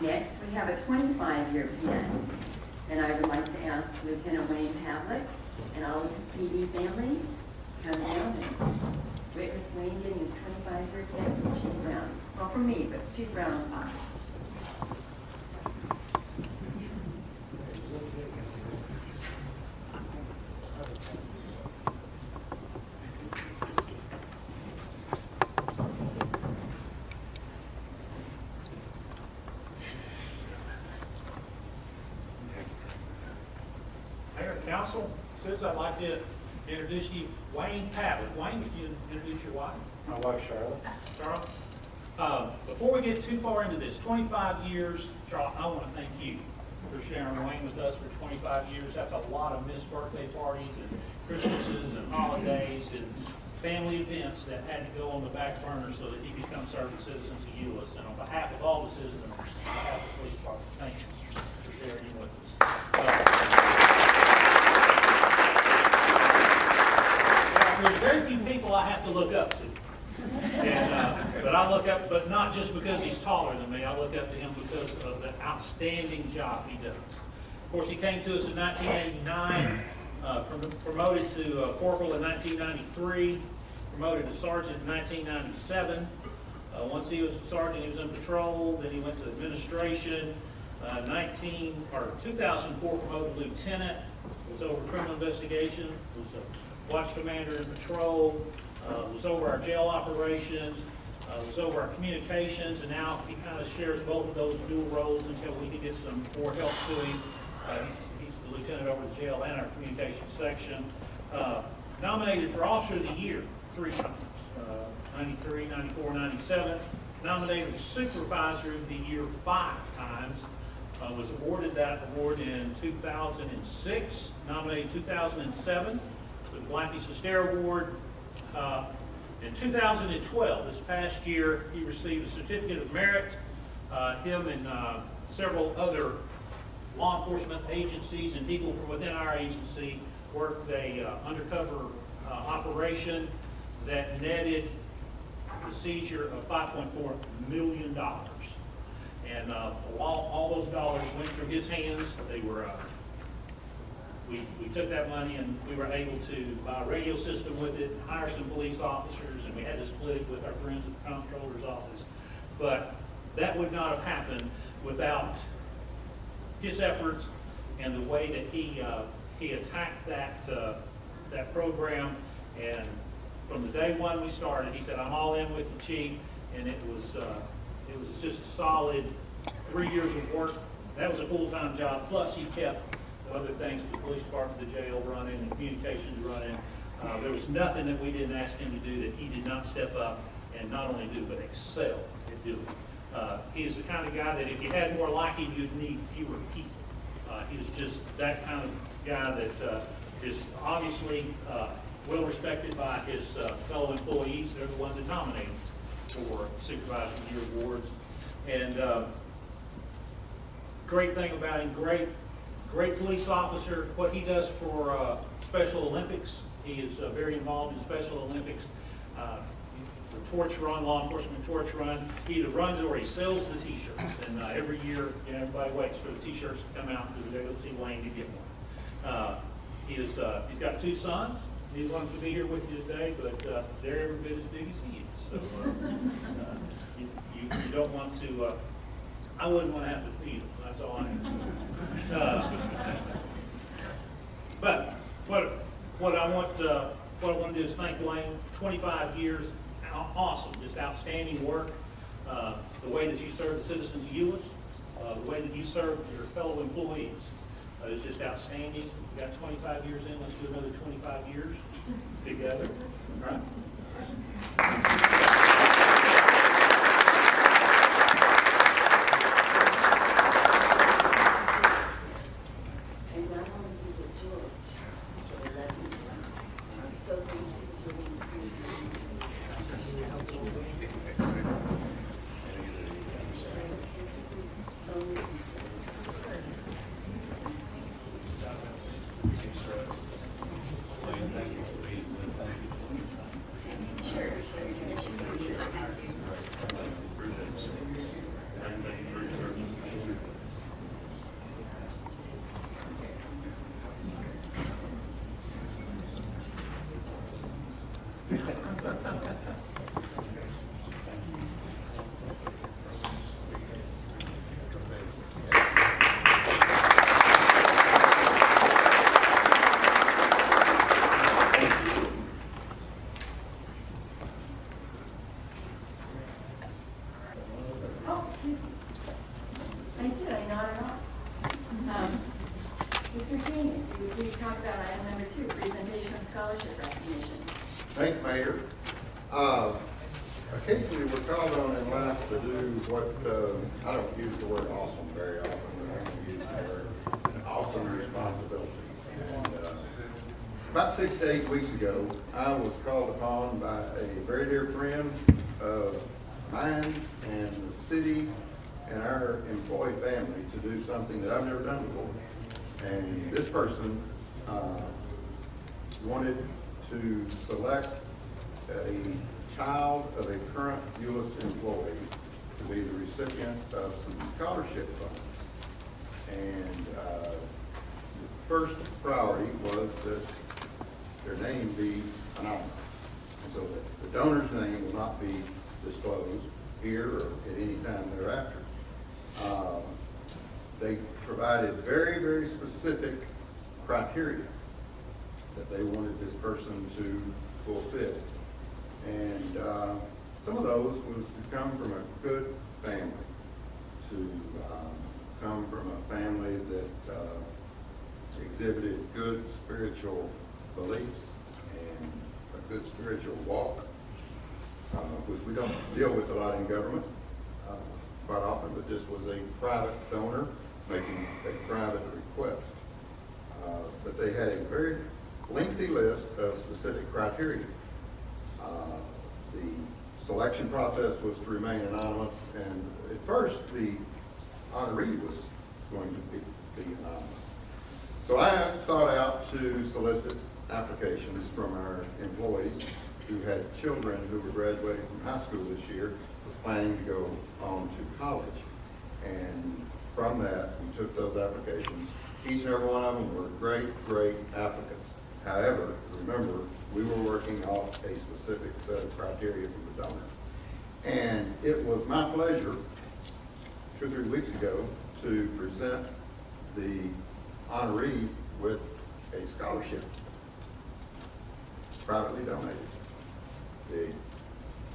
Next, we have a 25-year pin, and I would like to ask Lieutenant Wayne Pavlik and all of his PD family to come down and witness Wayne getting his 25-year pin from Chief Brown. Well, from me, but Chief Brown on top. Council, since I'd like to introduce you Wayne Pavlik. Wayne, would you introduce your wife? My wife, Charlotte. Charlotte. Before we get too far into this, 25 years, Charlotte, I want to thank you for sharing Wayne with us for 25 years. That's a lot of missed birthday parties and Christmases and holidays and family events that had to go on the back burner so that he could come serve the citizens of Euless. And on behalf of all the citizens, on behalf of the police department, thank you for sharing him with us. There's very few people I have to look up to. And, but I look up, but not just because he's taller than me. I look up to him because of the outstanding job he does. Of course, he came to us in 1989, promoted to corporal in 1993, promoted to sergeant in 1997. Once he was a sergeant, he was in patrol. Then he went to administration. 2004, promoted to lieutenant. Was over criminal investigation. Was a watch commander in patrol. Was over our jail operations. Was over our communications, and now he kind of shares both of those dual roles until we can get some more help to him. He's the lieutenant over the jail and our communications section. Nominated for Officer of the Year 3 times, 93, 94, 97. Nominated for Supervisor of the Year 5 times. Was awarded that award in 2006. Nominated 2007 for the Blackie Sestero Award. In 2012, this past year, he received a Certificate of Merit. Him and several other law enforcement agencies and people from within our agency worked a undercover operation that netted the seizure of $5.4 million. And all those dollars went through his hands. They were we took that money and we were able to buy a radio system with it, and hire some police officers, and we had to split it with our friends at the comptroller's office. But that would not have happened without his efforts and the way that he attacked that program. And from the day one we started, he said, "I'm all in with the chief," and it was just a solid 3 years of work. That was a full-time job. Plus, he kept other things, the police department, the jail running, and communications running. There was nothing that we didn't ask him to do that he did not step up and not only do, but excel at doing. He is the kind of guy that if you had more like him, you'd need fewer people. He was just that kind of guy that is obviously well respected by his fellow employees. They're the ones that nominate him for Supervisor of the Year awards. And great thing about him, great police officer. What he does for Special Olympics, he is very involved in Special Olympics. The torch run, law enforcement torch run, he either runs or he sells the t-shirts. And every year, everybody waits for the t-shirts to come out because they go see Wayne to get one. He's got 2 sons. Neither one to be here with you today, but they're every bit as big as he is. So you don't want to, I wouldn't want to have to feed them. That's all I am. But what I want to do is thank Wayne. 25 years, awesome, just outstanding work. The way that you serve the citizens of Euless, the way that you serve your fellow employees is just outstanding. We got 25 years in. Let's do another 25 years together. All right. Mr. King, if you would please talk about item number 2, presentation of scholarship recognition. Thanks, Mayor. Occasionally we're called on in life to do what, I don't use the word awesome very often, but I can use the word awesome responsibilities. And about 6 to 8 weeks ago, I was called upon by a very dear friend of mine and the city and our employee family to do something that I've never done before. And this person wanted to select a child of a current Euless employee to be the recipient of some scholarship funds. And the first priority was that their name be anonymous, and so that the donor's name will not be disclosed here or at any time thereafter. They provided very, very specific criteria that they wanted this person to fulfill. And some of those was to come from a good family, to come from a family that exhibited good spiritual beliefs and a good spiritual walk, which we don't deal with a lot in government quite often, but this was a private donor making a private request. But they had a very lengthy list of specific criteria. The selection process was to remain anonymous, and at first the honoree was going to be anonymous. So I sought out to solicit applications from our employees who had children who were graduating from high school this year, was planning to go on to college. And from that, we took those applications. Each and every one of them were great, great applicants. However, remember, we were working off a specific set of criteria from the donor. And it was my pleasure 2 or 3 weeks ago to present the honoree with a scholarship, privately donated. The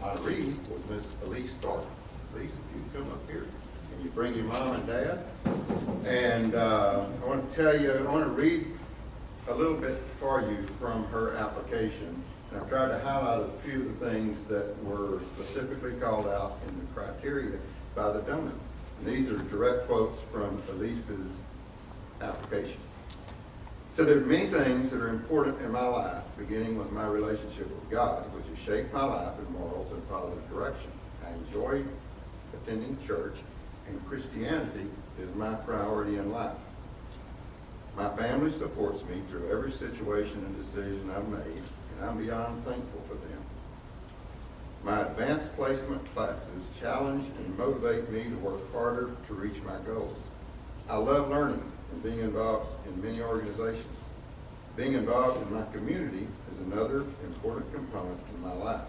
honoree was Miss Elise Thorpe. Elise, if you come up here and you bring your mom and dad. And I want to tell you, I want to read a little bit for you from her application. And I've tried to highlight a few of the things that were specifically called out in the criteria by the donor. And these are direct quotes from Elise's application. So there are many things that are important in my life, beginning with my relationship with God, which has shaped my life in morals and positive direction. I enjoy attending church, and Christianity is my priority in life. My family supports me through every situation and decision I've made, and I'm beyond thankful for them. My advanced placement classes challenge and motivate me to work harder to reach my goals. I love learning and being involved in many organizations. Being involved in my community is another important component in my life.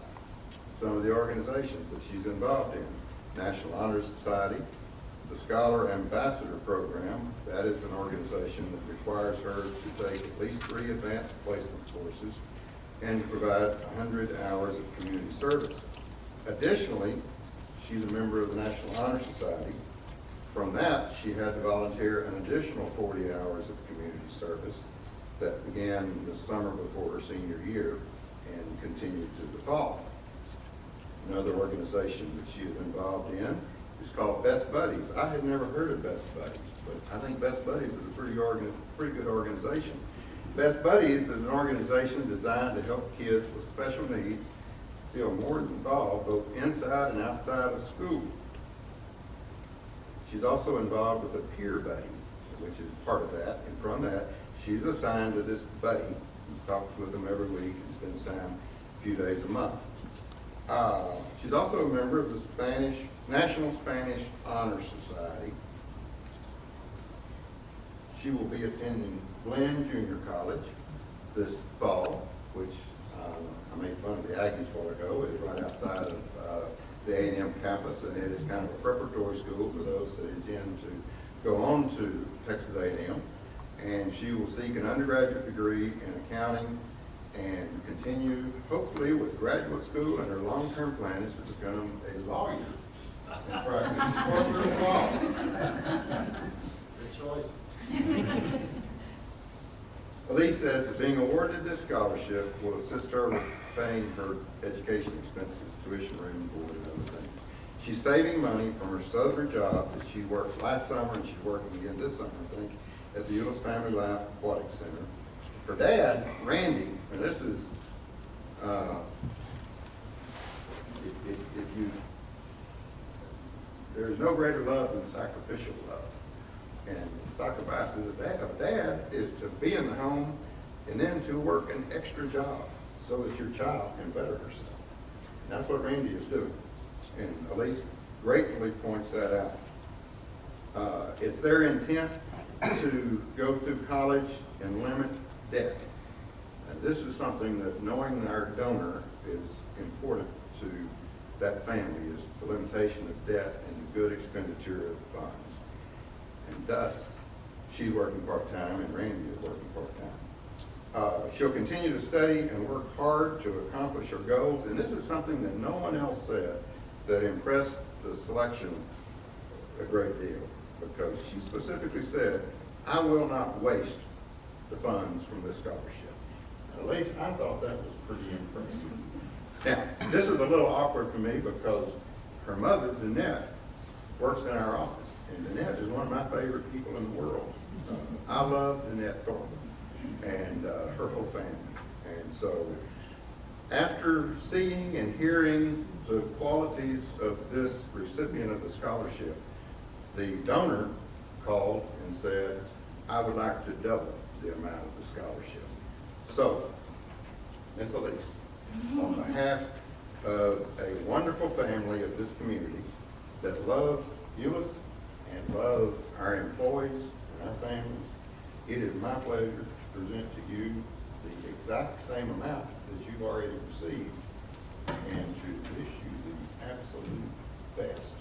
Some of the organizations that she's involved in: National Honor Society, the Scholar Ambassador Program. That is an organization that requires her to take at least 3 advanced placement courses and to provide 100 hours of community service. Additionally, she's a member of the National Honor Society. From that, she had to volunteer an additional 40 hours of community service that began the summer before her senior year and continued to the fall. Another organization that she is involved in is called Best Buddies. I had never heard of Best Buddies, but I think Best Buddies is a pretty good organization. Best Buddies is an organization designed to help kids with special needs feel more involved both inside and outside of school. She's also involved with a peer buddy, which is part of that, and from that, she's assigned to this buddy who talks with them every week and spends time a few days a month. She's also a member of the National Spanish Honor Society. She will be attending Glenn Junior College this fall, which I made fun of the Aggies a while ago. It's right outside of the A&M campus, and it is kind of a preparatory school for those that intend to go on to Texas A&M. And she will seek an undergraduate degree in accounting and continue, hopefully, with graduate school, and her long-term plan is to become a lawyer and practice corporate law. Good choice. Elise says that being awarded this scholarship will assist her with paying her education expenses, tuition, room, board, and other things. She's saving money from her southern job that she worked last summer, and she's working again this summer, I think, at the Euless Family Life Aquatic Center. Her dad, Randy, and this is, if you, there's no greater love than sacrificial love. And sacrifice of a dad is to be in the home and then to work an extra job so that your child can better herself. And that's what Randy is doing. And Elise gratefully points that out. It's their intent to go through college and limit debt. And this is something that knowing our donor is important to that family, is the limitation of debt and the good expenditure of funds. And thus, she's working part-time and Randy is working part-time. She'll continue to study and work hard to accomplish her goals. And this is something that no one else said that impressed the selection a great deal, because she specifically said, I will not waste the funds from this scholarship. At least I thought that was pretty impressive. Now, this is a little awkward for me because her mother, Danette, works in our office. And Danette is one of my favorite people in the world. I love Elise Thorpe and her whole family. And so after seeing and hearing the qualities of this recipient of the scholarship, the donor called and said, I would like to double the amount of the scholarship. So, Miss Elise, on behalf of a wonderful family of this community that loves Euless and loves our employees and our families, it is my pleasure to present to you the exact same amount that you've already received and to wish you the absolute best.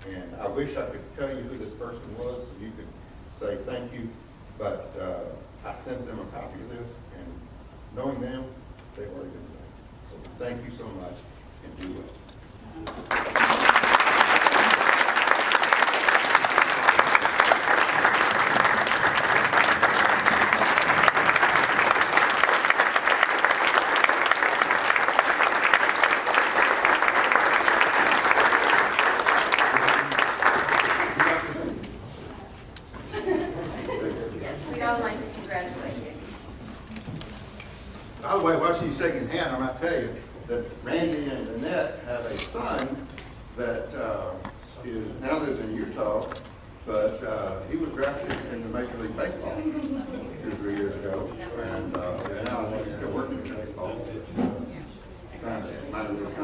And I wish I could tell you who this person was so you could say thank you, but I sent them a copy of this, and knowing them, they've already been thanked. So thank you so much, and do well. By the way, while she's shaking hand, I might tell you that Randy and Annette have a son that now lives in Utah, but he was drafted into Major League Baseball 2 or 3 years ago, and now I think he's still working in baseball. Trying to minor league